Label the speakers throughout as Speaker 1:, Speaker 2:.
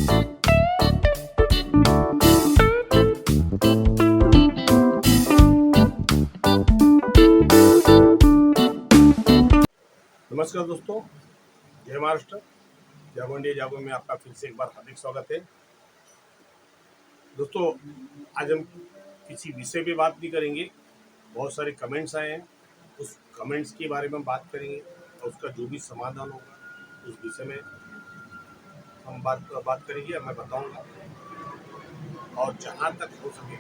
Speaker 1: नमस्कार दोस्तों, जय महाराष्ट्र। जागो इंडिया जागो में आपका फिर से एक बार हार्दिक स्वागत है। दोस्तों, आज हम किसी विषय पे बात नहीं करेंगे। बहुत सारे कमेंट्स आए हैं, उस कमेंट्स के बारे में बात करेंगे और उसका जो भी समाधान होगा उस विषय में हम बात करेंगे, मैं बताऊंगा। और जहाँ तक हो सके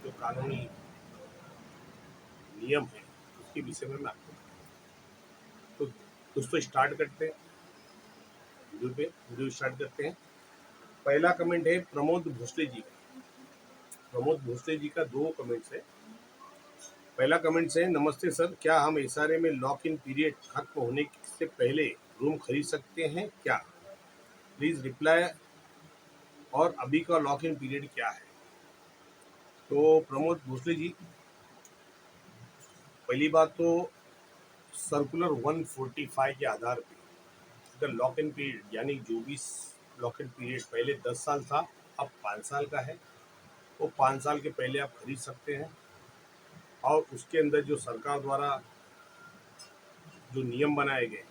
Speaker 1: जो कानूनी नियम है उसके विषय में मैं आपको तो दोस्तों स्टार्ट करते हैं। वीडियो स्टार्ट करते हैं। पहला कमेंट है प्रमोद भोसले जी का। प्रमोद भोसले जी का दो कमेंट्स है। पहला कमेंट है, नमस्ते सर, क्या हम एसआरए में लॉक इन पीरियड खत्म होने से पहले रूम खरीद सकते हैं क्या? Please reply. और अभी का लॉक इन पीरियड क्या है? तो प्रमोद भोसले जी, पहली बात तो सर्कुलर 145 के आधार पे अगर लॉक इन पीरियड यानी जो भी लॉक इन पीरियड पहले 10 साल था अब 5 साल का है, वो 5 साल के पहले आप खरीद सकते हैं। और उसके अंदर जो सरकार द्वारा जो नियम बनाए गए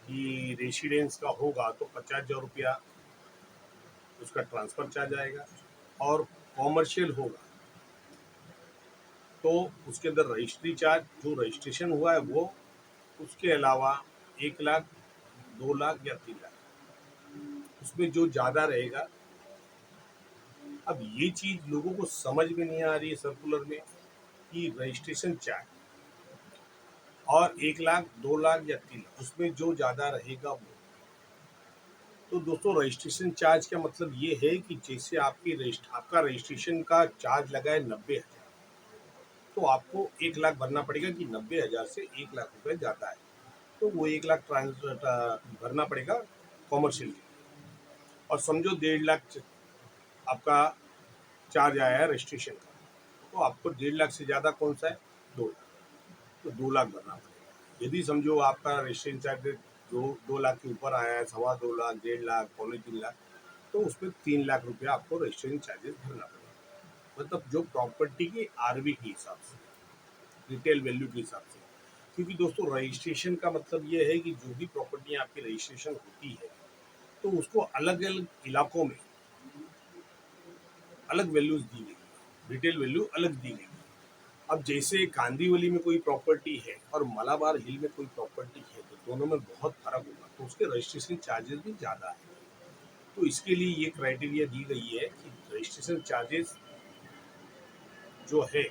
Speaker 1: कि रेसिडेंस का होगा तो 50,000 रुपया उसका ट्रांसफ़र चार्ज आएगा, और कॉमर्शियल होगा तो उसके अंदर रजिस्ट्री चार्ज जो रजिस्ट्रेशन हुआ है वो, उसके अलावा 1 लाख 2 लाख या 3 लाख उसमें जो ज़्यादा रहेगा। अब ये चीज़ लोगों को समझ में नहीं आ रही है सर्कुलर में कि रजिस्ट्रेशन चार्ज और 1 लाख 2 लाख या 3 लाख उसमें जो ज़्यादा रहेगा वो। तो दोस्तों, रजिस्ट्रेशन चार्ज का मतलब ये है कि जैसे आपका रजिस्ट्रेशन का चार्ज लगा है 90,000, तो आपको 1 लाख भरना पड़ेगा कि 90,000 से 1 लाख रुपये ज़्यादा है तो वो 1 लाख भरना पड़ेगा कॉमर्शियल के। और समझो 1.5 लाख आपका चार्ज आया है रजिस्ट्रेशन का, तो आपको 1.5 लाख से ज़्यादा कौन सा है? 2 लाख, तो 2 लाख भरना पड़ेगा। यदि समझो आपका रजिस्ट्रेशन चार्ज 2 लाख के ऊपर आया है, 2.25 लाख 1.5 लाख 2.25 लाख, तो उसमें 3 लाख रुपया आपको रजिस्ट्रेशन चार्जेस भरना पड़ेगा। मतलब जो प्रॉपर्टी की आरवी के हिसाब से, रिटेल वैल्यू के हिसाब से। क्योंकि दोस्तों रजिस्ट्रेशन का मतलब ये है कि जो भी प्रॉपर्टी आपकी रजिस्ट्रेशन होती है तो उसको अलग अलग इलाकों में अलग वैल्यूज दी गई, रिटेल वैल्यू अलग दी गई। अब जैसे कांदीवली में कोई प्रॉपर्टी है और मलाबार हिल में कोई प्रॉपर्टी है तो दोनों में बहुत फर्क होगा, तो उसके रजिस्ट्रेशन चार्जेस भी ज़्यादा है। तो इसके लिए ये क्राइटेरिया दी गई है कि रजिस्ट्रेशन चार्जेस जो है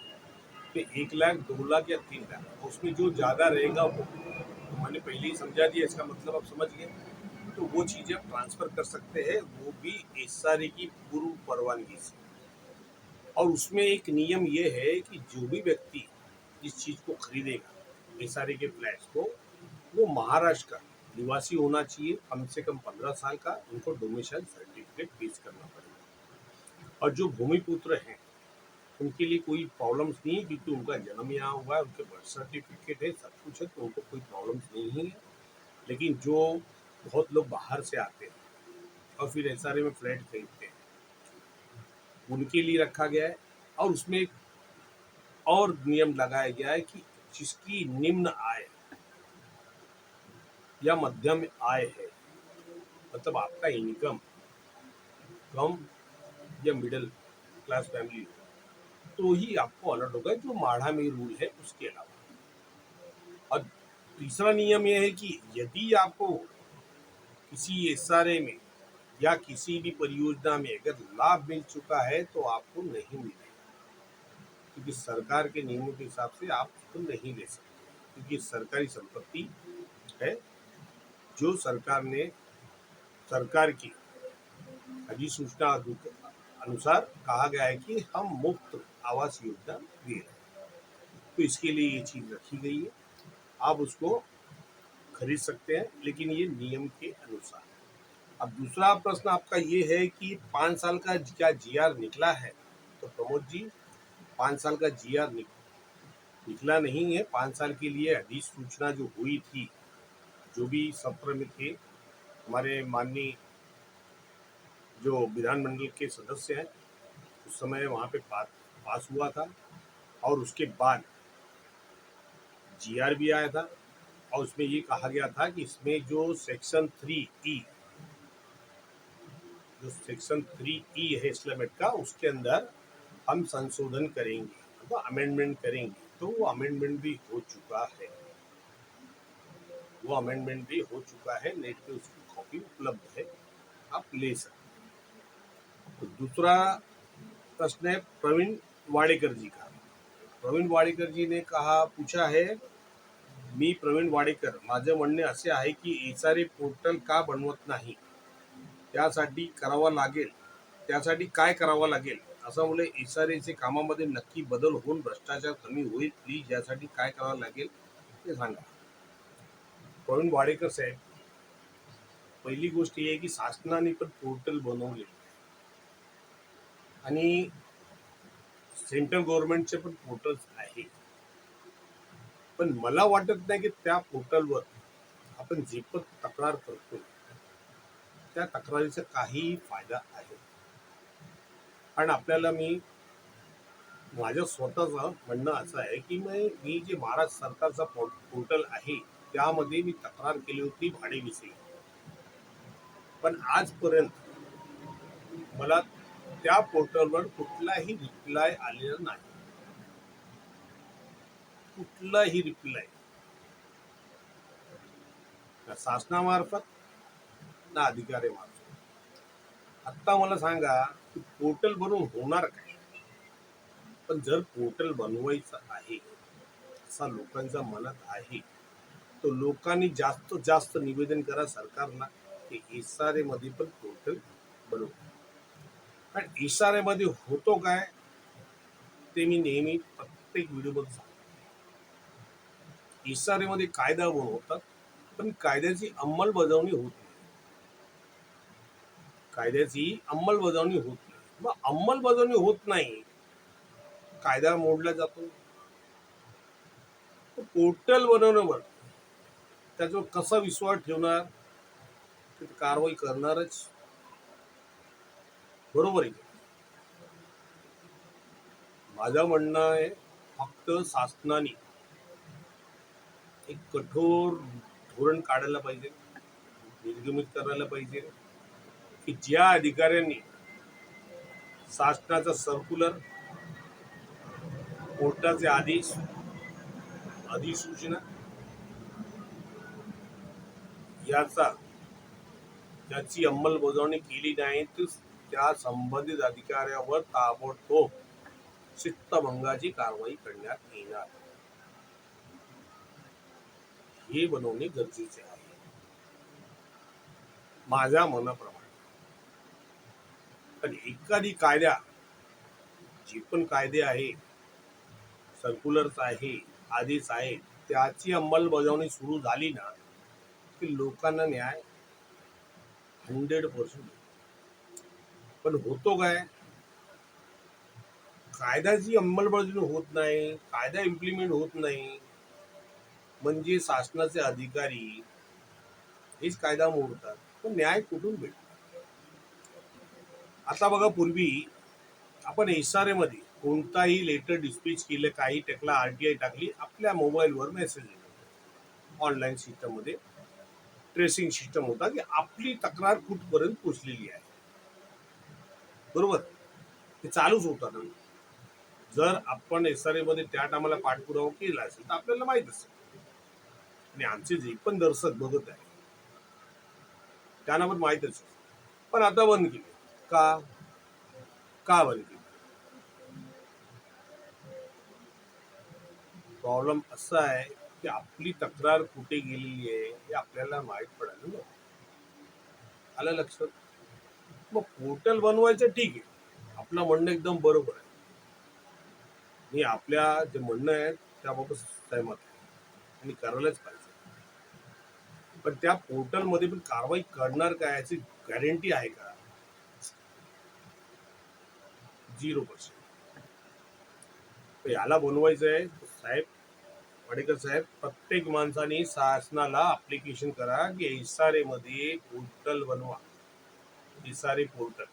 Speaker 1: कि 1 लाख 2 लाख या 3 लाख उसमें जो ज़्यादा रहेगा वो, तो मैंने पहले ही समझा दिया, इसका मतलब आप समझ गए। तो वो चीज़ें आप ट्रांसफ़र कर सकते हैं, वो भी एसआरए की पूर्व परवानगी से। और उसमें एक नियम ये है कि जो भी व्यक्ति इस चीज़ को खरीदेगा एसआरए के फ्लैट्स को, वो महाराष्ट्र का निवासी होना चाहिए, कम से कम 15 साल का, उनको डोमिसाइल सर्टिफिकेट पेश करना पड़ेगा। और जो भूमिपुत्र हैं उनके लिए कोई प्रॉब्लम्स नहीं है, क्योंकि उनका जन्म यहाँ हुआ है, उनके बर्थ सर्टिफिकेट है, सब कुछ है, तो उनको कोई प्रॉब्लम्स नहीं है। लेकिन जो बहुत लोग बाहर से आते हैं और फिर एसआरए में फ्लैट खरीदते हैं, उनके लिए रखा गया है। और उसमें एक और नियम लगाया गया है कि जिसकी निम्न आय या मध्यम आय है, मतलब आपका इनकम कम या मिडिल क्लास फैमिली हो, तो ही आपको अलर्ट होगा, जो माढ़ा में रूल है उसके अलावा। और तीसरा नियम यह है कि यदि आपको किसी एसआरए में या किसी भी परियोजना में अगर लाभ मिल चुका है तो आपको नहीं मिलेगा, क्योंकि सरकार के नियमों के हिसाब से आप उसको नहीं ले सकते, क्योंकि सरकारी संपत्ति है जो सरकार की अधिसूचना अनुसार कहा गया है कि हम मुफ्त आवास योजना दे रहे हैं। तो इसके लिए ये चीज़ रखी गई है, आप उसको खरीद सकते हैं, लेकिन ये नियम के अनुसार। अब दूसरा प्रश्न आपका ये है कि 5 साल का क्या जीआर निकला है? तो प्रमोद जी, 5 साल का जीआर निकला नहीं है। 5 साल के लिए अधिसूचना जो हुई थी, जो भी सत्र में थे हमारे माननीय जो विधानमंडल के सदस्य हैं उस समय वहाँ पे पास हुआ था, और उसके बाद जीआर भी आया था, और उसमें ये कहा गया था कि इसमें जो सेक्शन 3E है इस्लामेट का, उसके अंदर हम संशोधन करेंगे, तो अमेंडमेंट करेंगे। तो वो अमेंडमेंट भी हो चुका है, नेट पे उसकी कॉपी उपलब्ध है, आप ले सकते हैं। तो दूसरा प्रश्न है प्रवीण वाडेकर जी का। प्रवीण वाडेकर जी ने पूछा है, मी प्रवीण वाडेकर, माझं म्हणणे असे आहे की एसआरए पोर्टल का बनवत नाही, त्यासाठी काय करावं लागेल, असं मुळे एसआरएचे कामामध्ये नक्की बदल होऊन भ्रष्टाचार कमी होईल, प्लीज यासाठी काय करावं लागेल ते सांगा. प्रवीण वाडेकर साहेब, पहिली गोष्ट ही आहे की शासनाने पण पोर्टल बनवले आणि सेंट्रल गव्हर्नमेंटचे पण पोर्टल्स आहे, पण मला वाटत नाही की त्या पोर्टलवर आपण जे पण तक्रार करतो त्या तक्रारीचा काहीही फायदा आहे. कारण आपल्याला माझं स्वतःचं म्हणणं असं आहे की मी जे महाराष्ट्र सरकारचा पोर्टल आहे त्यामध्ये मी तक्रार केली होती भाडेविषयी, पण आजपर्यंत मला त्या पोर्टलवर कुठलाही रिप्लाय आलेला नाही, कुठलाही रिप्लाय ना शासनामार्फत ना अधिकाऱ्यामार्फत. आत्ता मला सांगा की पोर्टल बनवून होणार काय? पण जर पोर्टल बनवायचं आहे असा लोकांच्या मनात आहे, तो लोकांनी जास्त जास्त निवेदन करा सरकारला की एसआरए मध्ये पण पोर्टल बनवू. कारण एसआरए मध्ये होतो काय ते मी नेहमी प्रत्येक व्हिडिओमध्ये सांगतो. एसआरए मध्ये कायदा बनवतात, पण कायद्याची अंमलबजावणी होत नाही. मग अंमलबजावणी होत नाही, कायदा मोडला जातो. पोर्टल बनवण्यावर त्याच्यावर कसा विश्वास ठेवणार, कारवाई करणारच, बरोबर आहे. माझं म्हणणं आहे फक्त शासनाने एक कठोर धोरण काढायला पाहिजे, निर्गमित करायला पाहिजे की ज्या अधिकाऱ्यांनी शासनाचा सर्क्युलर, कोर्टाचे आदेश, अधिसूचना याची अंमलबजावणी केली नाही तर त्या संबंधित अधिकाऱ्यावर ताबडतोब शिस्तभंगाची कारवाई करण्यात येणार, हे बनवणे गरजेचे आहे माझ्या मनाप्रमाणे. पण एखादी जे पण कायदे आहे, सर्क्युलर्स आहे, आदेश आहे, त्याची अंमलबजावणी सुरू झाली ना की लोकांना न्याय 100%. पण होतो काय, कायद्याची अंमलबजावणी होत नाही, कायदा इम्प्लिमेंट होत नाही, म्हणजे शासनाचे अधिकारी हेच कायदा मोडतात, पण न्याय कुठून भेटतो? आता बघा, पूर्वी आपण एसआरए मध्ये कोणताही लेटर डिस्पॅच केलं, काही टाकला, आरटीआय टाकली, आपल्या मोबाईलवर मेसेज येतो. ऑनलाईन सिस्टम मध्ये ट्रेसिंग सिस्टम होता की आपली तक्रार कुठपर्यंत पोहोचलेली आहे, बरोबर, ते चालूच होतं. जर आपण एसआरए मध्ये त्या टायमाला पाठपुरावा केला असेल तर आपल्याला माहित असेल, आणि आमचे जे पण दर्शक बघत आहे त्यांना पण माहितच आहे. पण आता बंद केली का बंद केली? प्रॉब्लेम असा आहे की आपली तक्रार कुठे गेलेली आहे हे आपल्याला माहित पडायला नको. आलं लक्षात? मग पोर्टल बनवायचं ठीक आहे, आपलं म्हणणं एकदम बरोबर आहे, मी आपल्या जे म्हणणं आहे त्याबाबत सहमत आहे आणि करायलाच पाहिजे. पण त्या पोर्टल मध्ये पण कारवाई करणार काय याची गॅरंटी आहे का? 0%. याला बनवायचं आहे साहेब, वाडेकर साहेब, प्रत्येक माणसाने शासनाला अप्लिकेशन करा की इसारेमध्ये पोर्टल बनवा, इसारे पोर्टल,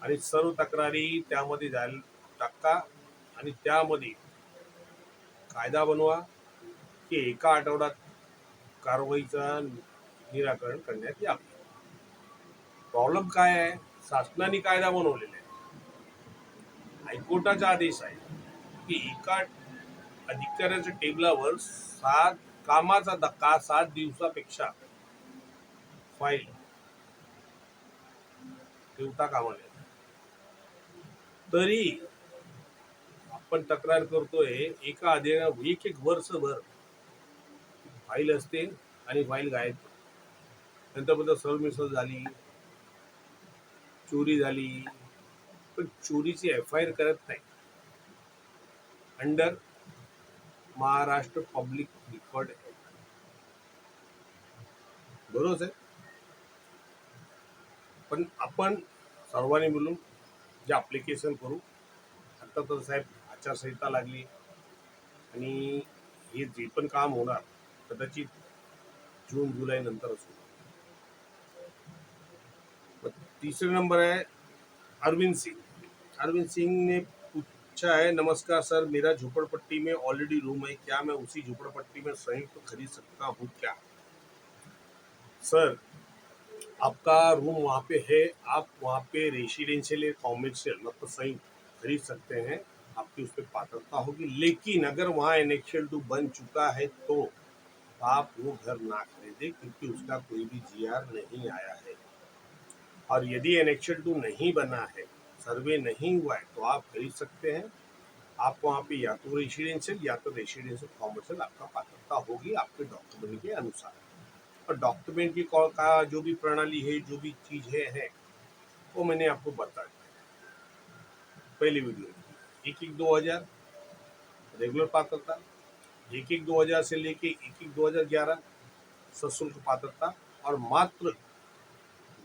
Speaker 1: आणि सर्व तक्रारी त्यामध्ये जायला टाका आणि त्यामध्ये कायदा बनवा की एका आठवड्यात कारवाईचा निराकरण करण्यात यावे. प्रॉब्लेम काय आहे? शासनाने कायदा बनवलेला आहे, हायकोर्टाचा आदेश आहे की एका अधिकाऱ्याच्या टेबलावर 7 कामाचा धक्का 7 दिवसापेक्षा फाईल ठेवता कामा नये. तरी आपण तक्रार करतोय, एका अधिकाऱ्यावर एक वर्षभर फाईल असते आणि फाईल गायब. नंतर सरमिसळ झाली, चोरी झाली, पण चोरीची FIR करत नाही. Under Maharashtra public record act, बरोबर आहे. पण आपण सर्वांनी मिळून जे अप्लिकेशन करू. आता तर साहेब आचारसंहिता लागली आणि हे जे पण काम होणार कदाचित जून जुलै नंतरच होणार. तीसरे नंबर है अरविंद सिंह. अरविंद सिंह ने पूछा है, नमस्कार सर, मेरा झोपड़पट्टी में ऑलरेडी रूम है, क्या मैं उसी झोपड़पट्टी में संयुक्त खरीद सकता हूँ क्या? सर, आपका रूम वहाँ पे है, आप वहाँ पे रेसिडेंशियल या कॉमर्शियल मतलब संयुक्त खरीद सकते हैं, आपकी उस पर पात्रता होगी. लेकिन अगर वहाँ एनेक्शियल 2 बन चुका है तो आप वो घर ना खरीदें, क्योंकि उसका कोई भी GR नहीं आया है. और यदि एनेक्शियल 2 नहीं बना है, सर्वे नहीं हुआ है, तो आप खरीद सकते हैं. आप वहाँ पे या तो रेसिडेंशियल या तो रेसिडेंशियल कॉमर्शियल आपका पात्रता होगी आपके डॉक्यूमेंट के अनुसार. और डॉक्यूमेंट की का जो भी प्रणाली है, जो भी चीज़ें हैं, वो मैंने आपको बता दिया पहली वीडियो में. 1/1/2000 रेगुलर पात्रता, 1/1/2000 से लेके 1/1/2011 सशुल्क पात्रता, और मात्र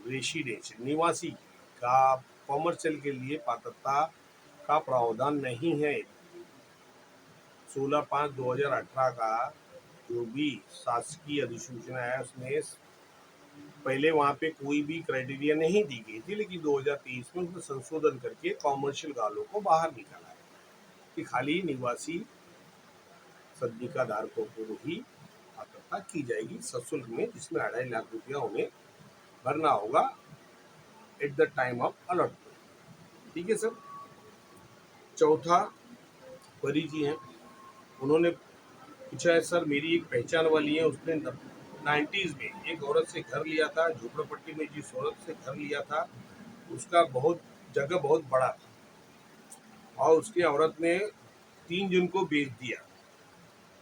Speaker 1: रेसिडेंशियल निवासी का कॉमर्शियल के लिए पात्रता का प्रावधान नहीं है. 16/5/2018 का जो भी शासकीय अधिसूचना है उसमें पहले वहाँ पे कोई भी क्राइटेरिया नहीं दी गई थी, लेकिन 2023 में उसमें संशोधन करके कॉमर्शियल गालों को बाहर निकाला है कि खाली निवासी सदनिका धारकों को ही पात्रता की जाएगी सशुल्क में, जिसमें 2.5 लाख रुपया उन्हें भरना होगा at the time of allotment. ठीक है सर. चौथा परी जी हैं, उन्होंने पूछा है, सर मेरी एक पहचान वाली है, उसने 90s में एक औरत से घर लिया था. झोपड़पट्टी में जिस औरत से घर लिया था उसका जगह बहुत बड़ा था, और उसकी औरत ने 3 जन को बेच दिया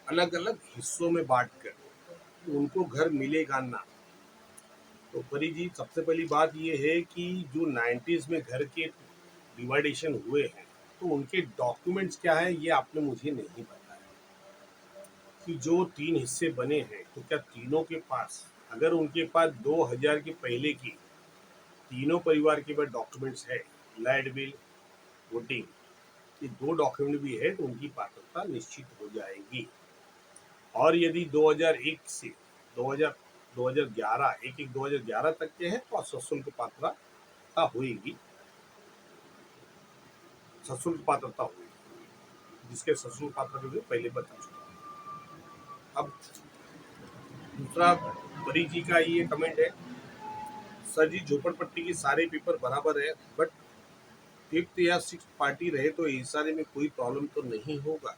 Speaker 1: अलग अलग हिस्सों में बांट कर, तो उनको घर मिलेगा ना. तो परी जी, सबसे पहली बात ये है कि जो 90s में घर के डिवाइडेशन हुए हैं तो उनके डॉक्यूमेंट्स क्या है ये आपने मुझे नहीं बताया कि जो 3 हिस्से बने हैं तो क्या तीनों के पास, अगर उनके पास 2000 के पहले की तीनों परिवार के पास डॉक्यूमेंट्स है, लैंड बिल, वोटिंग, ये 2 डॉक्यूमेंट भी है, तो उनकी पात्रता निश्चित हो जाएगी. और यदि 2001 से 2011 1/1/2011 तक के हैं तो सशुल्क पात्रता होगी, सशुल्क पात्रता होगी, जिसके सशुल्क पात्रता भी पहले बता चुका. अब दूसरा परी जी का ये कमेंट है, सर जी झोपड़पट्टी के सारे पेपर बराबर है, बट 5th या 6th पार्टी रहे तो इसारे में कोई प्रॉब्लम तो नहीं होगा.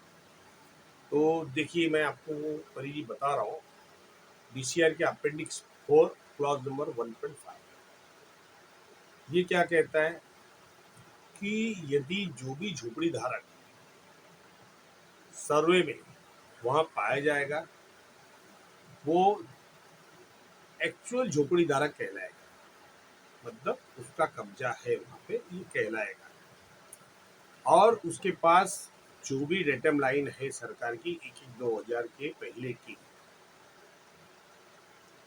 Speaker 1: तो देखिए, मैं आपको परी जी बता रहा हूँ, DCR के अपेंडिक्स 4 क्लॉज नंबर 1.5 ये क्या कहता है कि यदि जो भी झोपड़ी धारक सर्वे में वहां पाया जाएगा वो एक्चुअल झोपड़ी धारक कहलाएगा, मतलब उसका कब्जा है वहां पे, ये कहलाएगा. और उसके पास जो भी डेटम लाइन है सरकार की 1/1/2000 के पहले की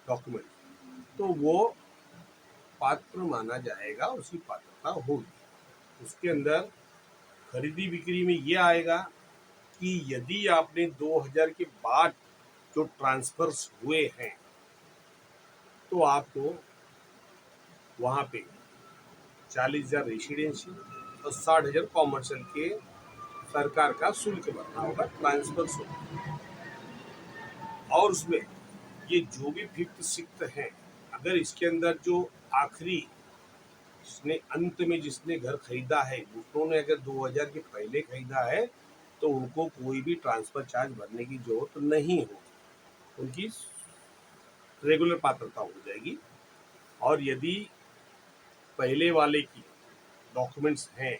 Speaker 1: डॉक्यूमेंट, तो वो पात्र माना जाएगा, उसकी पात्रता होगी. उसके अंदर खरीदी बिक्री में ये आएगा कि यदि आपने 2000 के बाद जो ट्रांसफर्स हुए हैं तो आपको वहाँ पे 40,000 रेसिडेंशियल और 60,000 कॉमर्शियल के सरकार का शुल्क भरना होगा, ट्रांसफर शुल्क। और उसमें ये जो भी फिफ्थ सिक्स्थ हैं, अगर इसके अंदर जो आखिरी जिसने अंत में जिसने घर खरीदा है, दूसरों ने अगर 2000 के पहले खरीदा है तो उनको कोई भी ट्रांसफर चार्ज भरने की जरूरत नहीं होगी, उनकी रेगुलर पात्रता हो जाएगी। और यदि पहले वाले की डॉक्यूमेंट्स हैं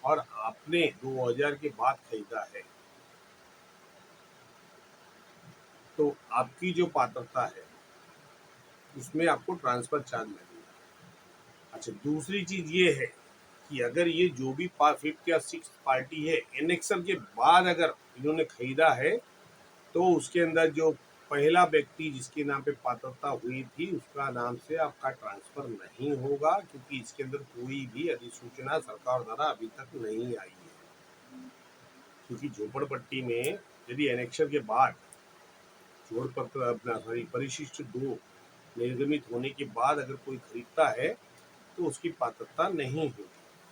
Speaker 1: और आपने 2000 के बाद खरीदा है तो आपकी जो पात्रता है उसमें आपको ट्रांसफर चार्ज लगेगा। अच्छा, दूसरी चीज ये है कि अगर ये जो भी फिफ्थ या सिक्स पार्टी है एनेक्सर के बाद अगर इन्होंने खरीदा है तो उसके अंदर जो पहला व्यक्ति जिसके नाम पे पात्रता हुई थी उसका नाम से आपका ट्रांसफर नहीं होगा, क्योंकि इसके अंदर कोई भी अधिसूचना सरकार द्वारा अभी तक नहीं आई है। क्योंकि झोपड़पट्टी में यदि एनेक्सर के बाद जोड़ पत्र अपना परिशिष्ट 2 निर्गमित होने के बाद अगर कोई खरीदता है तो उसकी पात्रता नहीं होगी,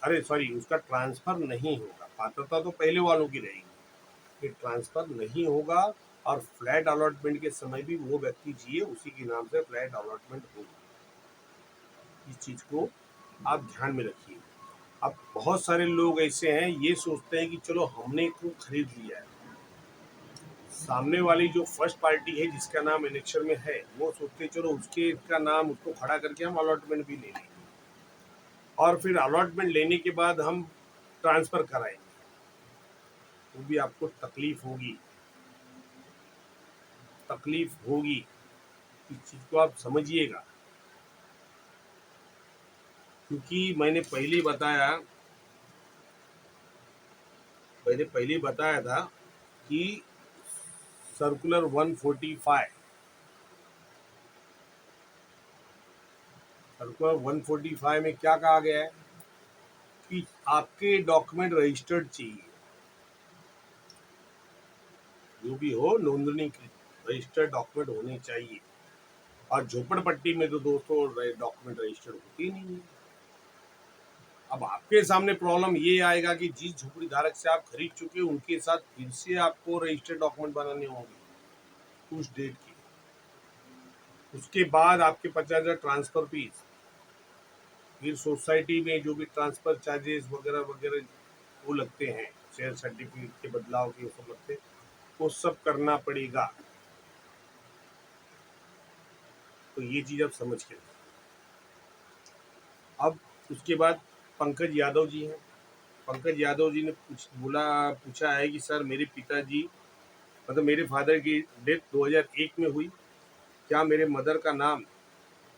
Speaker 1: अरे सॉरी, उसका ट्रांसफर नहीं होगा। पात्रता तो पहले वालों की रहेगी, ये ट्रांसफर नहीं होगा। और फ्लैट अलॉटमेंट के समय भी वो व्यक्ति चाहिए उसी के नाम से फ्लैट अलॉटमेंट होगा। इस चीज को आप ध्यान में रखिए। अब बहुत सारे लोग ऐसे हैं ये सोचते हैं कि चलो हमने को खरीद लिया है, सामने वाली जो फर्स्ट पार्टी है जिसका नाम एनेक्सर में है वो सोचते चलो उसके का नाम उसको खड़ा करके हम अलॉटमेंट भी ले लेंगे और फिर अलॉटमेंट लेने के बाद हम ट्रांसफर कराएंगे, वो भी आपको तकलीफ होगी। इस चीज को आप समझिएगा, क्योंकि मैंने पहले बताया था कि सर्कुलर 145 में क्या कहा गया है कि आपके डॉक्यूमेंट रजिस्टर्ड चाहिए, जो भी हो नोंदणीकृत रजिस्टर्ड डॉक्यूमेंट होने चाहिए। और झोपड़पट्टी में तो दोस्तों डॉक्यूमेंट रजिस्टर्ड होती नहीं है। अब आपके सामने प्रॉब्लम ये आएगा कि जिस झोपड़ी धारक से आप खरीद चुके हैं उनके साथ फिर से आपको रजिस्टर्ड डॉक्यूमेंट बनाने होंगे उस डेट की। उसके बाद आपके 50,000 ट्रांसफर फीस, फिर सोसाइटी में जो भी ट्रांसफर चार्जेस वगैरह वगैरह वो लगते हैं, शेयर सर्टिफिकेट के बदलाव के सब लगते हैं, वो सब करना पड़ेगा। तो ये चीज आप समझ के। अब उसके बाद पंकज यादव जी हैं। पंकज यादव जी ने पूछा है कि सर मेरे पिताजी मतलब मेरे फादर की डेथ 2001 में हुई, क्या मेरे मदर का नाम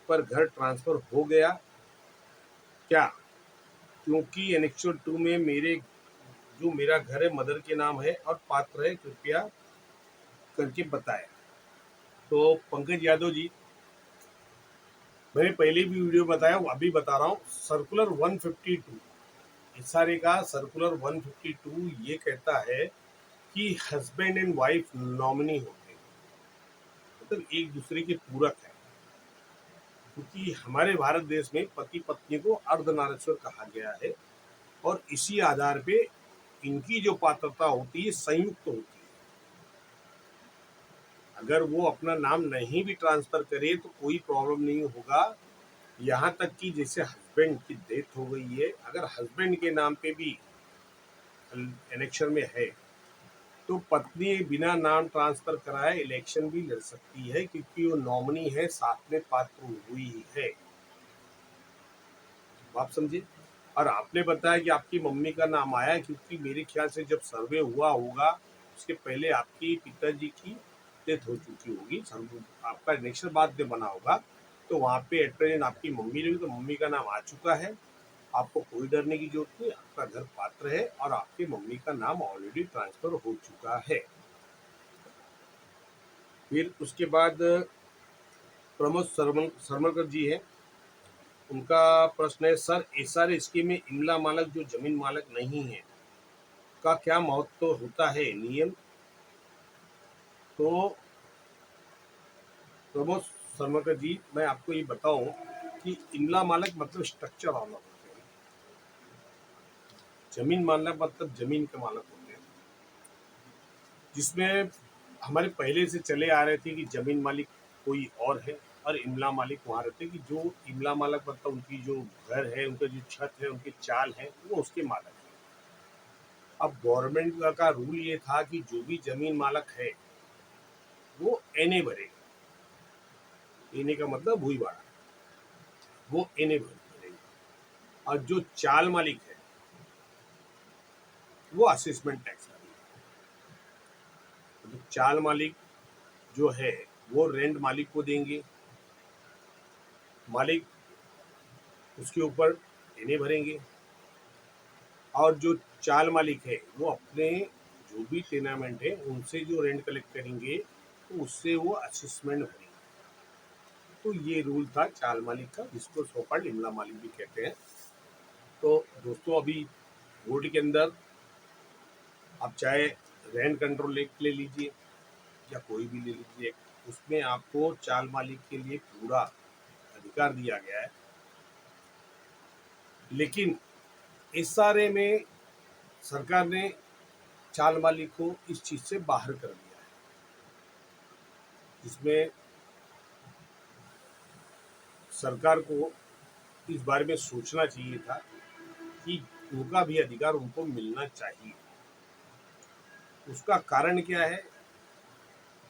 Speaker 1: पर घर ट्रांसफर हो गया क्या? क्योंकि एनेक्सर 2 में मेरा घर है मदर के नाम है और पात्र है, कृपया करके बताएं। तो पंकज यादव जी, मैंने पहले भी वीडियो बताया, अभी बता रहा हूँ। सर्कुलर 152 SRA का सर्कुलर 152 ये कहता है कि हस्बैंड एंड वाइफ नॉमिनी होते हैं, मतलब एक दूसरे के पूरक है। क्योंकि हमारे भारत देश में पति पत्नी को अर्धनारीश्वर कहा गया है और इसी आधार पे इनकी जो पात्रता होती है संयुक्त होती है। अगर वो अपना नाम नहीं भी ट्रांसफर करे तो कोई प्रॉब्लम नहीं होगा। यहाँ तक कि जैसे हस्बैंड की डेथ हो गई है, अगर हस्बैंड के नाम पे भी इलेक्शन में है तो पत्नी बिना नाम ट्रांसफर कराए इलेक्शन भी लड़ सकती है, क्योंकि वो नॉमिनी है, साथ में पात्र हुई है। आप समझे। और आपने बताया कि आपकी मम्मी का नाम आया, क्योंकि मेरे ख्याल से जब सर्वे हुआ होगा उसके पहले आपकी पिताजी की डेथ हो चुकी होगी, आपका इलेक्शन बाद में बना होगा, तो वहाँ पे एट प्रेजेंट आपकी मम्मी ने भी, तो मम्मी का नाम आ चुका है। आपको कोई डरने की जरूरत नहीं, आपका घर पात्र है और आपकी मम्मी का नाम ऑलरेडी ट्रांसफर हो चुका है। फिर उसके बाद प्रमोद सरमलकर जी हैं। उनका प्रश्न है, सर SR स्कीम में इमला मालक जो जमीन मालक नहीं है का क्या महत्व होता है नियम, तो प्रमोद शर्मा जी मैं आपको ये बताऊं कि इमला मालक मतलब स्ट्रक्चर वाला होते हैं, जमीन मालक मतलब जमीन के मालक होते हैं, जिसमें हमारे पहले से चले आ रहे थे कि जमीन मालिक कोई और है और इमला मालिक वहाँ रहते हैं, कि जो इमला मालक मतलब उनकी जो घर है, उनका जो छत है, उनकी चाल है, वो उसके मालक है। अब गवर्नमेंट का रूल ये था कि जो भी जमीन मालक है वो एनए भरेगा। एनए का मतलब भूई बाड़ा, वो एनए भरेगा। और जो चाल मालिक है वो असेसमेंट टैक्स भरेगा। तो चाल मालिक जो है वो रेंट मालिक को देंगे, मालिक उसके ऊपर एनए भरेंगे, और जो चाल मालिक है वो अपने जो भी टेनामेंट है उनसे जो रेंट कलेक्ट करेंगे तो उससे वो असेसमेंट भरेंगे। तो ये रूल था चाल मालिक का, जिसको सोकॉल्ड इमला मालिक भी कहते हैं। तो दोस्तों अभी बोर्ड के अंदर आप चाहे रेंट कंट्रोल एक्ट ले लीजिए या कोई भी ले लीजिए, उसमें आपको चाल मालिक के लिए पूरा अधिकार दिया गया है। लेकिन इस सारे में सरकार ने चाल मालिक को इस चीज से बाहर कर दिया है, जिसमें सरकार को इस बारे में सोचना चाहिए था कि उनका भी अधिकार उनको मिलना चाहिए। उसका कारण क्या है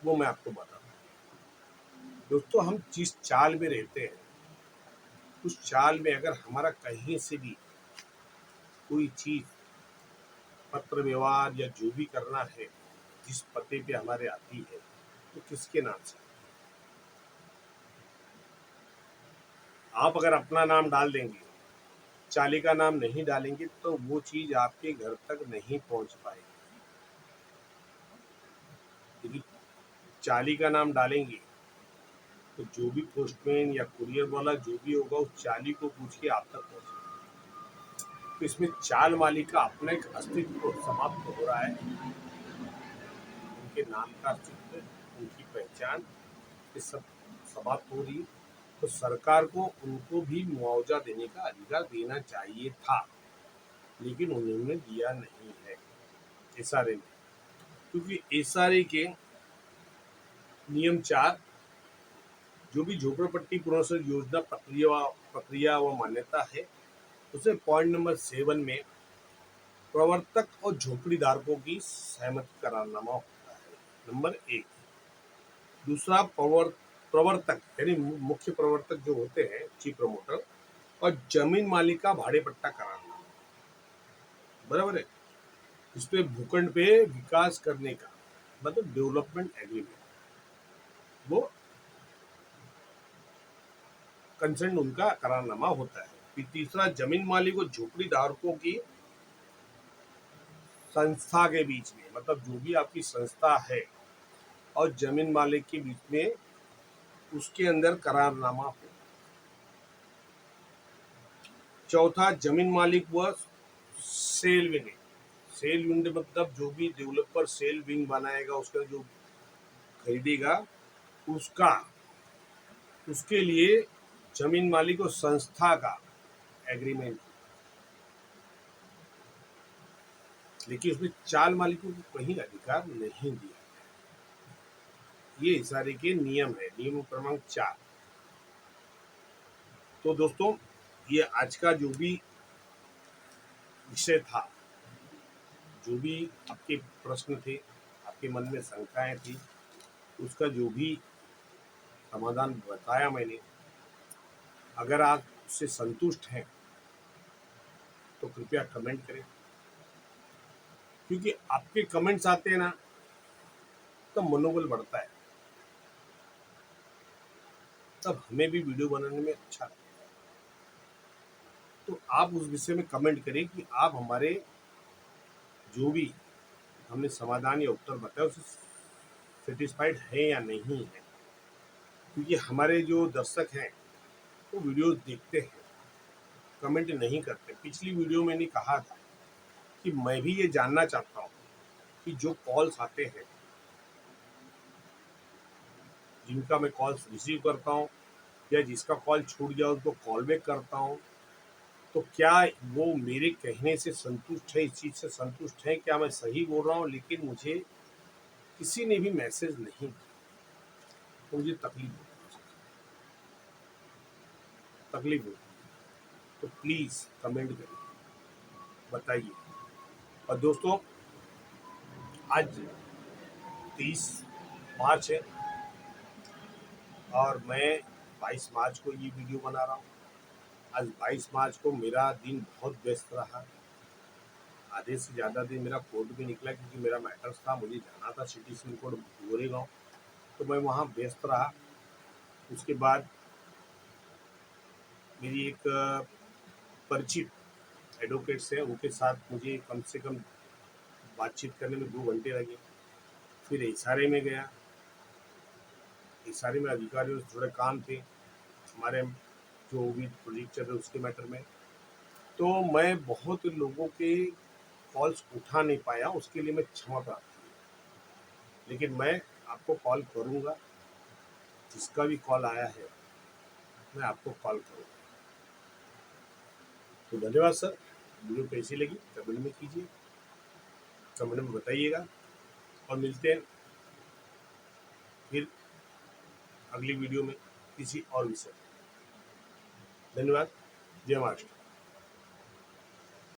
Speaker 1: वो मैं आपको बताता हूँ। दोस्तों हम जिस चाल में रहते हैं उस चाल में अगर हमारा कहीं से भी कोई चीज पत्र व्यवहार या जो भी करना है जिस पते पे हमारे आती है तो किसके नाम से, आप अगर अपना नाम डाल देंगे, चाली का नाम नहीं डालेंगे तो वो चीज आपके घर तक नहीं पहुंच पाएगी। यदि चाली का नाम डालेंगे तो जो भी पोस्टमैन या कुरियर वाला जो भी होगा उस चाली को पूछ के आप तक पहुंचेगा। तो इसमें चाल मालिक का अपना एक अस्तित्व समाप्त हो रहा है, उनके नाम का अस्तित्व, उनकी पहचान, ये सब समाप्त हो रही है। तो सरकार को उनको भी मुआवजा देने का अधिकार देना चाहिए था, लेकिन उन्होंने दिया नहीं है एसआरए में। क्योंकि एसआरए के नियम 4 जो भी झोपड़पट्टी पुनर्वास योजना प्रक्रिया व मान्यता है, उसे पॉइंट नंबर 7 में प्रवर्तक और झोपड़ी धारकों की सहमति करारनामा होता है, नंबर 1। दूसरा प्रवर्तक यानी मुख्य प्रवर्तक जो होते हैं चीफ प्रमोटर, और जमीन मालिक का भाड़े पट्टा करारनामा, बराबर है। इसपे भूखंड पे विकास करने का मतलब डेवलपमेंट एग्रीमेंट, वो कंसर्न उनका करारनामा होता है। फिर तीसरा जमीन मालिक और झोपड़ी धारकों की संस्था के बीच में, मतलब जो भी आपकी संस्था है और जमीन मालिक के बीच में उसके अंदर करारनामा हो। चौथा जमीन मालिक व सेल विंग, सेल विंग मतलब जो भी डेवलपर सेल विंग बनाएगा उसका जो खरीदेगा उसका, उसके लिए जमीन मालिक और संस्था का एग्रीमेंट, लेकिन उसमें चाल मालिकों को कहीं अधिकार नहीं दिया। ये इशारे के नियम है, नियम क्रमांक 4। तो दोस्तों ये आज का जो भी विषय था, जो भी आपके प्रश्न थे, आपके मन में शंकाएं थी, उसका जो भी समाधान बताया मैंने, अगर आप उससे संतुष्ट हैं तो कृपया कमेंट करें, क्योंकि आपके कमेंट्स आते हैं ना तो मनोबल बढ़ता है, तब हमें भी वीडियो बनाने में अच्छा लगता है। तो आप उस विषय में कमेंट करें कि आप हमारे जो भी हमने समाधान या उत्तर बताया उससे सेटिस्फाइड है या नहीं है, क्योंकि हमारे जो दर्शक हैं वो वीडियो देखते हैं, कमेंट नहीं करते। पिछली वीडियो मैंने कहा था कि मैं भी ये जानना चाहता हूँ कि जो कॉल्स आते हैं, जिनका मैं कॉल्स रिसीव करता हूँ या जिसका कॉल छूट गया उसको कॉल बैक करता हूँ, तो क्या वो मेरे कहने से संतुष्ट है, इस चीज़ से संतुष्ट है, क्या मैं सही बोल रहा हूँ? लेकिन मुझे किसी ने भी मैसेज नहीं किया, तो मुझे तकलीफ होती है। तो प्लीज़ कमेंट करिए, बताइए। और दोस्तों, आज 30 मार्च है और मैं 22 मार्च को ये वीडियो बना रहा हूँ। आज 22 मार्च को मेरा दिन बहुत व्यस्त रहा। आधे से ज़्यादा दिन मेरा कोर्ट में निकला क्योंकि मेरा मैटर्स था, मुझे जाना था सिटी सिविल कोर्ट गोरेगांव, तो मैं वहाँ व्यस्त रहा। उसके बाद मेरी एक परिचित एडवोकेट्स हैं, उनके साथ मुझे कम से कम बातचीत करने में 2 घंटे लगे। फिर एसआरए में गया, एसआरए में अधिकारियों से थोड़े काम थे हमारे, जो भी प्रोजेक्ट चल रहे उसके मैटर में। तो मैं बहुत लोगों के कॉल्स उठा नहीं पाया, उसके लिए मैं क्षमा प्रार्थी हूँ। लेकिन मैं आपको कॉल करूँगा, जिसका भी कॉल आया है मैं आपको कॉल करूँगा। तो धन्यवाद सर। वीडियो कैसी लगी कमेंट में कीजिए, कमेंट में बताइएगा, और मिलते हैं फिर अगली वीडियो में किसी और विषय। धन्यवाद। जय महाराष्ट्र।